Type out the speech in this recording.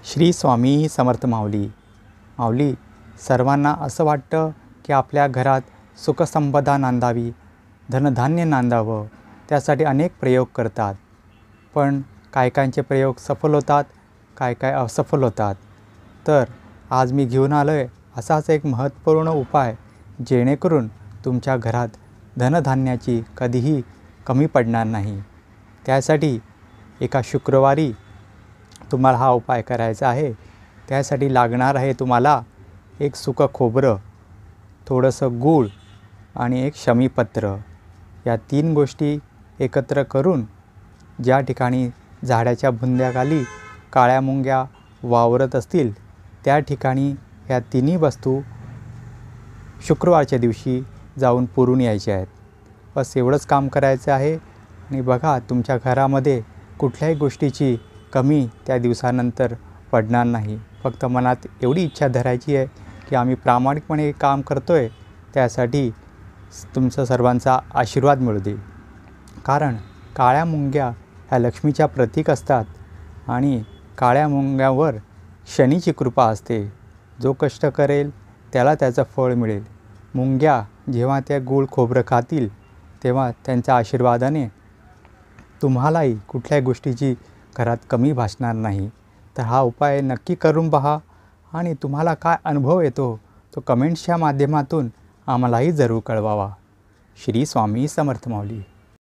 श्री स्वामी समर्थ माऊली. माऊली, सर्वांना असं वाटतं की आपल्या घरात सुखसंपदा नांदावी, धनधान्य नांदावं, त्यासाठी अनेक प्रयोग करतात. पण कायकांचे प्रयोग सफल होतात, काय असफल होतात. तर आज मी घेऊन आलो आहे असाच एक महत्त्वपूर्ण उपाय, जेणेकरून तुमच्या घरात धनधान्याची कधीही कमी पडणार नाही. त्यासाठी एका शुक्रवारी तुम्हाला हा उपाय करायचा आहे. त्यासाठी लागणार आहे तुम्हाला एक सुकं खोबरं, थोडंसं गूळ आणि एक शमीपत्र. या 3 गोष्टी एकत्र करून ज्या ठिकाणी झाडाच्या बुंध्याखाली काळ्या मुंग्या वावरत असतील त्या ठिकाणी ह्या 3ही वस्तू शुक्रवारच्या दिवशी जाऊन पुरून यायच्या आहेत. बस एवढंच काम करायचं आहे. आणि बघा, तुमच्या घरामध्ये कुठल्याही गोष्टीची कमी त्या दिवसानंतर पडणार नाही. फक्त मनात एवढी इच्छा धरायची आहे की आम्ही प्रामाणिकपणे काम करतो आहे, त्यासाठी तुमचा सर्वांचा आशीर्वाद मिळू दे. कारण काळ्या मुंग्या ह्या लक्ष्मीच्या प्रतीक असतात आणि काळ्या मुंग्यावर शनीची कृपा असते. जो कष्ट करेल त्याला त्याचं फळ मिळेल. मुंग्या जेव्हा त्या गूळ खोबरं खातील तेव्हा त्यांच्या आशीर्वादाने तुम्हालाही कुठल्याही गोष्टीची घरात कमी भासणार नाही. तर हा उपाय नक्की करून पहा आणि तुम्हाला काय अनुभव येतो तो कमेंट्सच्या माध्यमातून आम्हालाही जरूर कळवावा. श्री स्वामी समर्थ माऊली.